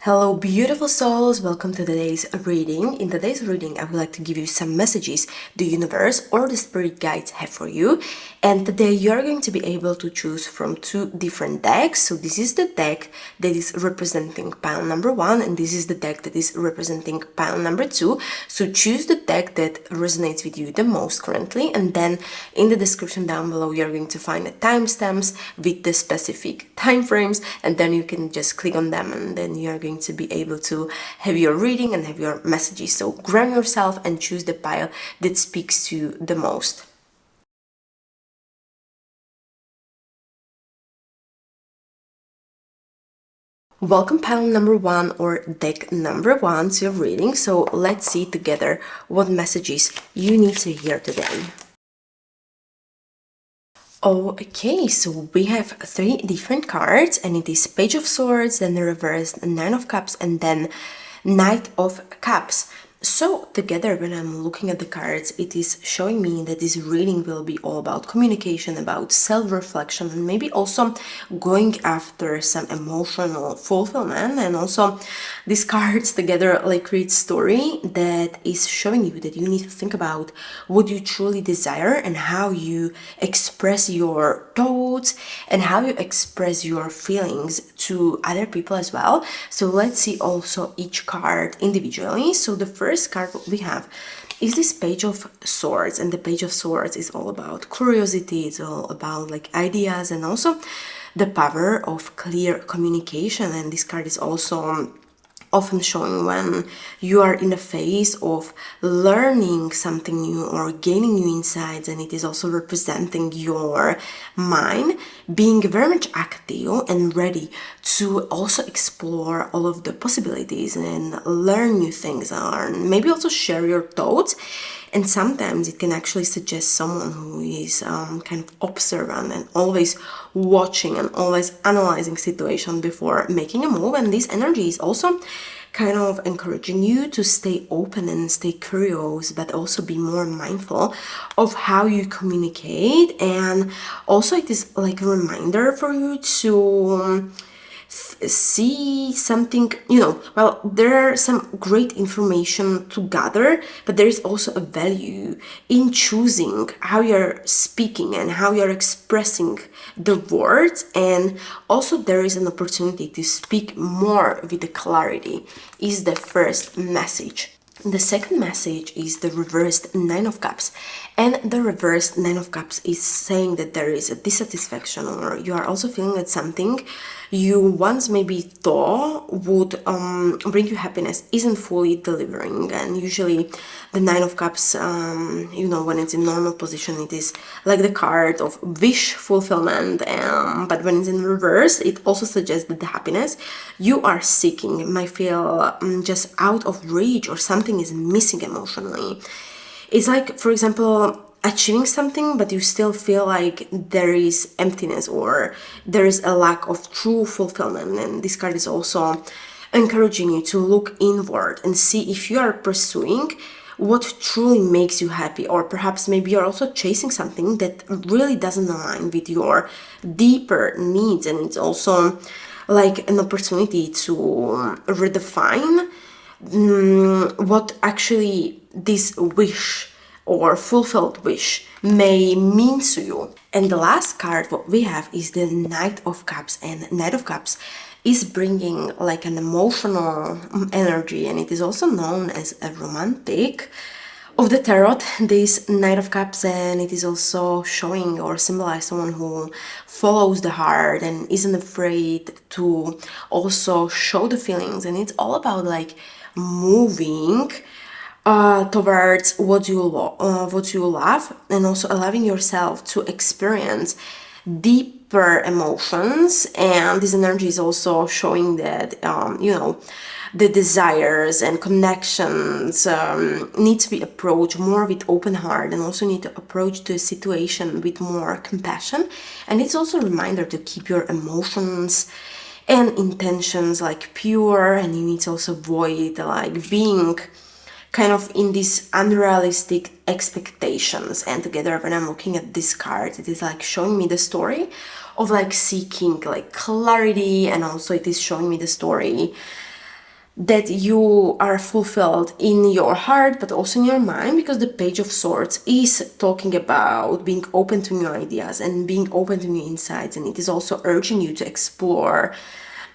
Hello beautiful souls, welcome to today's reading. In today's reading I would like to give you some messages the universe or the spirit guides have for you, and today you're going to be able to choose from two different decks. So this is the deck that is representing pile number 1 and this is the deck that is representing pile number 2. So choose the deck that resonates with you the most currently, and then in the description down below you're going to find the timestamps with the specific time frames, and then you can just click on them and then you're going to be able to have your reading and have your messages. So ground yourself and choose the pile that speaks to you the most. Welcome pile number 1 or deck number 1 to your reading. So let's see together what messages you need to hear today. Okay, so we have 3 different cards, and it is Page of Swords, then the reversed Nine of Cups, and then Knight of Cups. So together, when I'm looking at the cards, it is showing me that this reading will be all about communication, about self-reflection, and maybe also going after some emotional fulfillment. And also these cards together like create story that is showing you that you need to think about what you truly desire and how you express your thoughts and how you express your feelings to other people as well. So let's see also each card individually. So the first card we have is this Page of Swords, and the Page of Swords is all about curiosity, it's all about like ideas and also the power of clear communication. And this card is also often showing when you are in a phase of learning something new or gaining new insights, and it is also representing your mind being very much active and ready to also explore all of the possibilities and learn new things, and maybe also share your thoughts. And sometimes it can actually suggest someone who is kind of observant and always watching and always analyzing situation before making a move. And this energy is also kind of encouraging you to stay open and stay curious, but also be more mindful of how you communicate. And also it is like a reminder for you to see something, well, there are some great information to gather, but there is also a value in choosing how you're speaking and how you're expressing the words. And also there is an opportunity to speak more with the clarity is the first message. The second message is the reversed Nine of Cups, and the reversed Nine of Cups is saying that there is a dissatisfaction, or you are also feeling that something you once maybe thought would bring you happiness isn't fully delivering. And usually the Nine of Cups, when it's in normal position, it is like the card of wish fulfillment, but when it's in reverse, it also suggests that the happiness you are seeking might feel just out of reach, or something is missing emotionally. It's like, for example, achieving something, but you still feel like there is emptiness or there is a lack of true fulfillment. And this card is also encouraging you to look inward and see if you are pursuing what truly makes you happy, or perhaps maybe you're also chasing something that really doesn't align with your deeper needs. And it's also like an opportunity to redefine what actually this wish or fulfilled wish may mean to you. And the last card what we have is the Knight of Cups, and Knight of Cups is bringing like an emotional energy, and it is also known as a romantic of the tarot, this Knight of Cups. And it is also showing or symbolize someone who follows the heart and isn't afraid to also show the feelings. And it's all about like moving towards what you love, and also allowing yourself to experience deeper emotions. And this energy is also showing that the desires and connections need to be approached more with open heart, and also need to approach the situation with more compassion. And it's also a reminder to keep your emotions and intentions like pure, and you need to also avoid like being kind of in these unrealistic expectations. And together, when I'm looking at this card, it is like showing me the story of like seeking like clarity, and also it is showing me the story that you are fulfilled in your heart, but also in your mind, because the Page of Swords is talking about being open to new ideas and being open to new insights, and it is also urging you to explore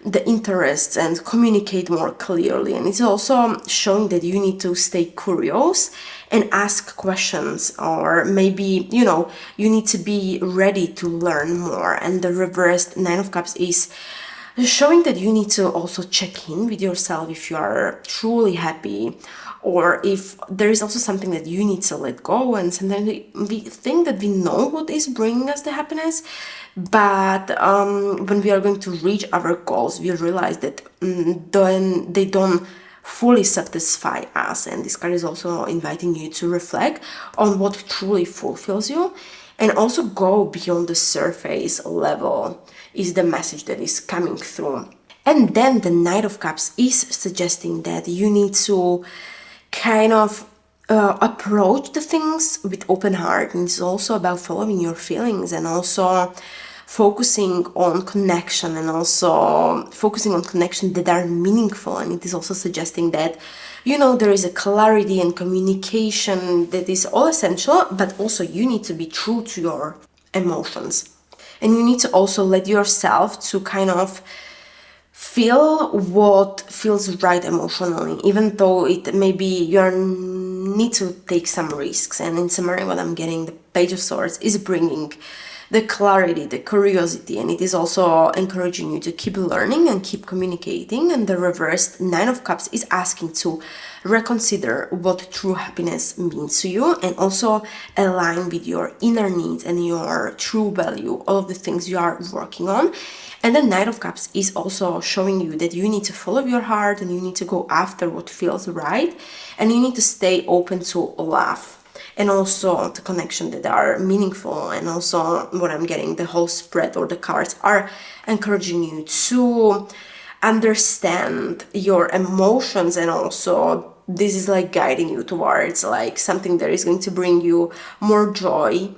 the interests and communicate more clearly. And it's also showing that you need to stay curious and ask questions, or maybe, you know, you need to be ready to learn more. And the reversed Nine of Cups is showing that you need to also check in with yourself if you are truly happy, or if there is also something that you need to let go. And sometimes we think that we know what is bringing us the happiness, but when we are going to reach our goals, we realize that then they don't fully satisfy us. And this card is also inviting you to reflect on what truly fulfills you, and also go beyond the surface level is the message that is coming through. And then the Knight of Cups is suggesting that you need to kind of approach the things with open heart. And it's also about following your feelings, and also focusing on connection, and also focusing on connection that are meaningful. And it is also suggesting that, you know, there is a clarity and communication that is all essential, but also you need to be true to your emotions. And you need to also let yourself to kind of feel what feels right emotionally, even though it maybe you need to take some risks. And in summary, what I'm getting, the Page of Swords is bringing the clarity, the curiosity, and it is also encouraging you to keep learning and keep communicating. And the reversed Nine of Cups is asking to reconsider what true happiness means to you, and also align with your inner needs and your true value, all of the things you are working on. And the Knight of Cups is also showing you that you need to follow your heart, and you need to go after what feels right, and you need to stay open to love, and also the connection that are meaningful. And also what I'm getting, the whole spread or the cards are encouraging you to understand your emotions, and also this is like guiding you towards like something that is going to bring you more joy.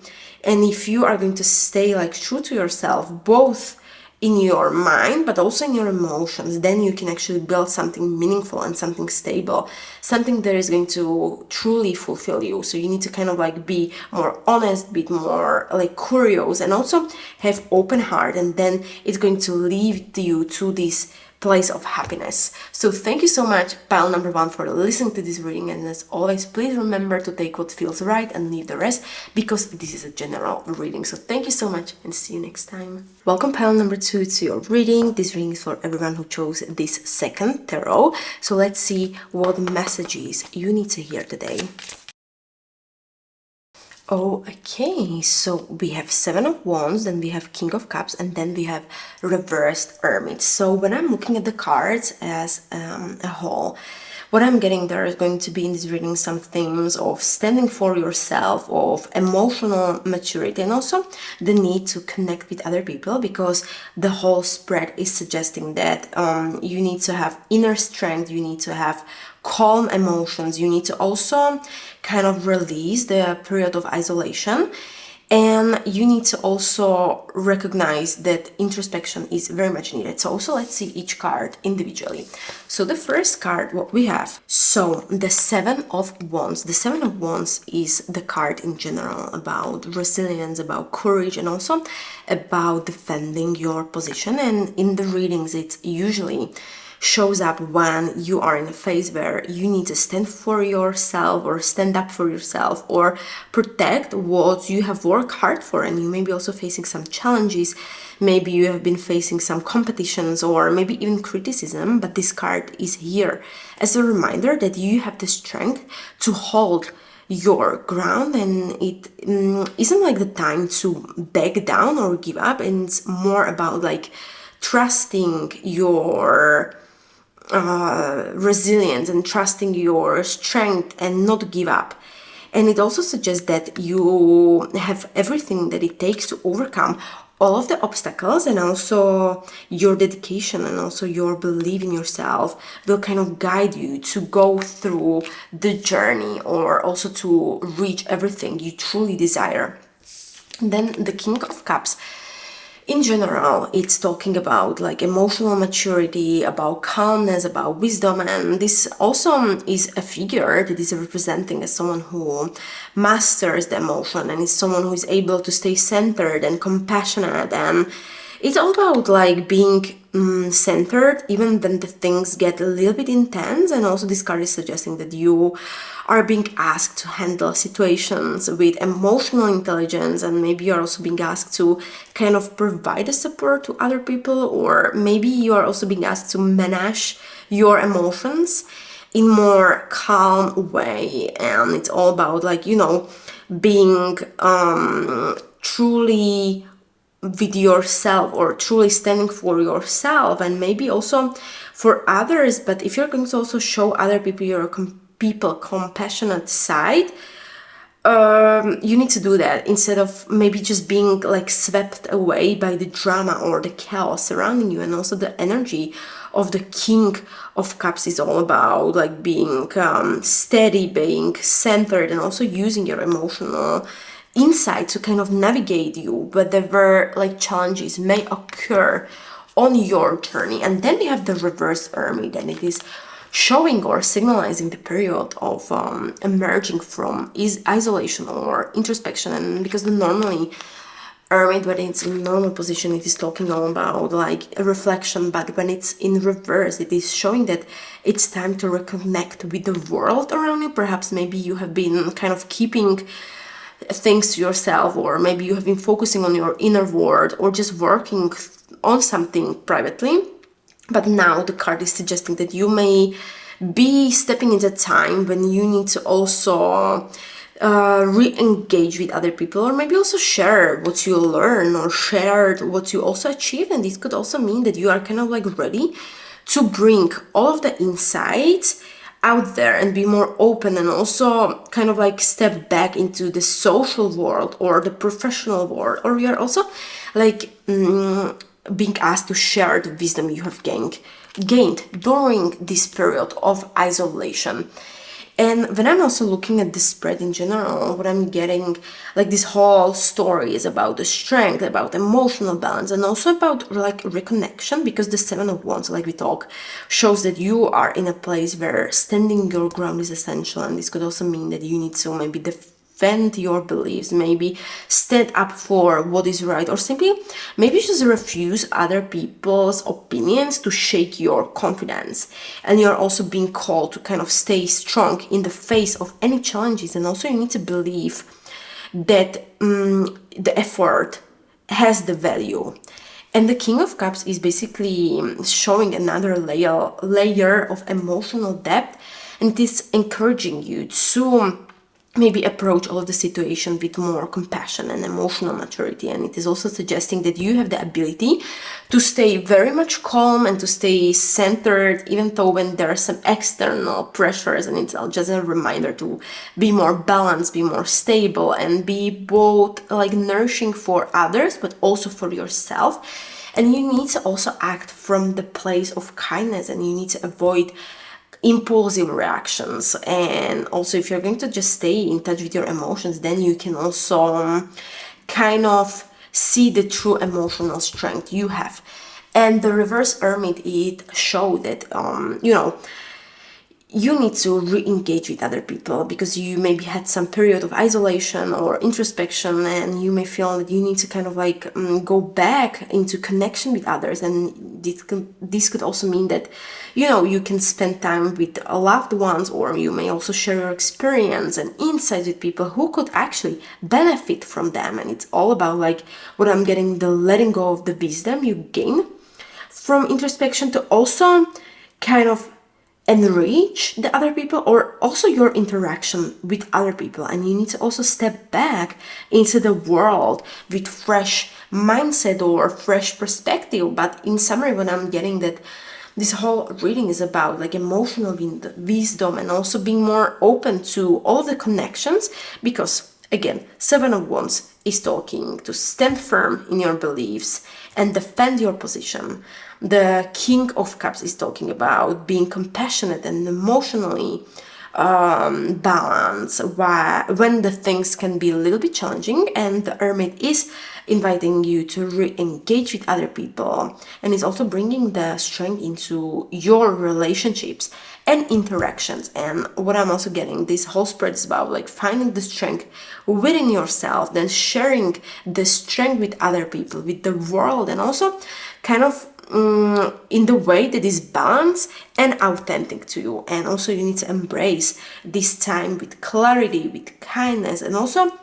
And if you are going to stay like true to yourself, both in your mind but also in your emotions, then you can actually build something meaningful and something stable, something that is going to truly fulfill you. So you need to kind of like be more honest, be more like curious, and also have open heart, and then it's going to lead you to this place of happiness. So thank you so much, pile number one, for listening to this reading. And as always, please remember to take what feels right and leave the rest, because this is a general reading. So thank you so much, and see you next time. Welcome, pile number two, to your reading. This reading is for everyone who chose this second tarot. So let's see what messages you need to hear today. Okay, so we have Seven of Wands, then we have King of Cups, and then we have reversed Hermit. So when I'm looking at the cards as a whole, what I'm getting, there is going to be in this reading some themes of standing for yourself, of emotional maturity, and also the need to connect with other people, because the whole spread is suggesting that you need to have inner strength, you need to have calm emotions, you need to also kind of release the period of isolation, and you need to also recognize that introspection is very much needed. So also let's see each card individually. So the first card, what we have, so the Seven of Wands. The Seven of Wands is the card in general about resilience, about courage, and also about defending your position. And in the readings, it's usually shows up when you are in a phase where you need to stand for yourself, or stand up for yourself, or protect what you have worked hard for. And you may be also facing some challenges, maybe you have been facing some competitions, or maybe even criticism, but this card is here as a reminder that you have the strength to hold your ground, and it isn't like the time to back down or give up. And it's more about like trusting your resilience and trusting your strength and not give up. And it also suggests that you have everything that it takes to overcome all of the obstacles, and also your dedication and also your belief in yourself will kind of guide you to go through the journey, or also to reach everything you truly desire. And then the King of Cups In general, it's talking about like emotional maturity, about calmness, about wisdom, and this also is a figure that is representing as someone who masters the emotion and is someone who is able to stay centered and compassionate. And it's all about like being centered even when the things get a little bit intense. And also this card is suggesting that you are being asked to handle situations with emotional intelligence, and maybe you're also being asked to kind of provide a support to other people, or maybe you are also being asked to manage your emotions in more calm way. And it's all about like, you know, being truly with yourself, or truly standing for yourself, and maybe also for others. But if you're going to also show other people your compassionate side, you need to do that instead of maybe just being like swept away by the drama or the chaos surrounding you. And also the energy of the King of Cups is all about like being steady, being centered, and also using your emotional insight to kind of navigate you whatever like challenges may occur on your journey. And then we have the reverse Hermit, and it is showing or signalizing the period of emerging from isolation or introspection. And because the normally Hermit, when it's in normal position, it is talking all about like a reflection, but when it's in reverse, it is showing that it's time to reconnect with the world around you. Perhaps maybe you have been kind of keeping things to yourself, or maybe you have been focusing on your inner world or just working on something privately. But now the card is suggesting that you may be stepping into a time when you need to also re-engage with other people, or maybe also share what you learn or share what you also achieve. And this could also mean that you are kind of like ready to bring all of the insights out there and be more open, and also kind of like step back into the social world or the professional world, or you're also like being asked to share the wisdom you have gained during this period of isolation. And when I'm also looking at the spread in general, what I'm getting, like this whole story is about the strength, about emotional balance, and also about like reconnection, because the Seven of Wands, like we talk, shows that you are in a place where standing your ground is essential. And this could also mean that you need to maybe defend your beliefs, maybe stand up for what is right, or simply maybe just refuse other people's opinions to shake your confidence. And you're also being called to kind of stay strong in the face of any challenges. And also you need to believe that the effort has the value. And the King of Cups is basically showing another layer of emotional depth, and it is encouraging you to maybe approach all of the situation with more compassion and emotional maturity. And it is also suggesting that you have the ability to stay very much calm and to stay centered, even though when there are some external pressures. And it's just a reminder to be more balanced, be more stable, and be both like nourishing for others but also for yourself. And you need to also act from the place of kindness, and you need to avoid impulsive reactions. And also, if you're going to just stay in touch with your emotions, then you can also kind of see the true emotional strength you have. And the reverse Hermit, it showed that you know, you need to re-engage with other people because you maybe had some period of isolation or introspection, and you may feel that you need to kind of like go back into connection with others. And this could also mean that, you know, you can spend time with loved ones, or you may also share your experience and insights with people who could actually benefit from them. And it's all about like what I'm getting, the letting go of the wisdom you gain from introspection to also kind of enrich the other people, or also your interaction with other people. And you need to also step back into the world with fresh mindset or fresh perspective. But in summary, what I'm getting, that this whole reading is about like emotional wisdom and also being more open to all the connections, because again, Seven of Wands is talking to stand firm in your beliefs and defend your position. The King of Cups is talking about being compassionate and emotionally balance when the things can be a little bit challenging, and the Hermit is inviting you to re-engage with other people, and is also bringing the strength into your relationships and interactions. And what I'm also getting, this whole spread is about like finding the strength within yourself, then sharing the strength with other people, with the world, and also kind of in the way that is balanced and authentic to you. And also you need to embrace this time with clarity, with kindness, and also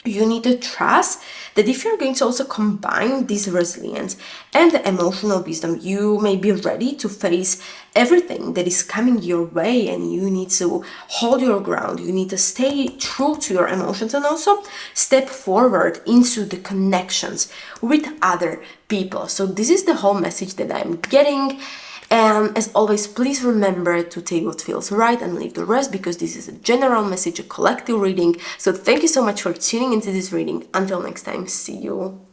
you need to trust that if you're going to also combine this resilience and the emotional wisdom, you may be ready to face everything that is coming your way, and you need to hold your ground. You need to stay true to your emotions and also step forward into the connections with other people. So this is the whole message that I'm getting. And as always, please remember to take what feels right and leave the rest, because this is a general message, a collective reading. So thank you so much for tuning into this reading. Until next time, see you.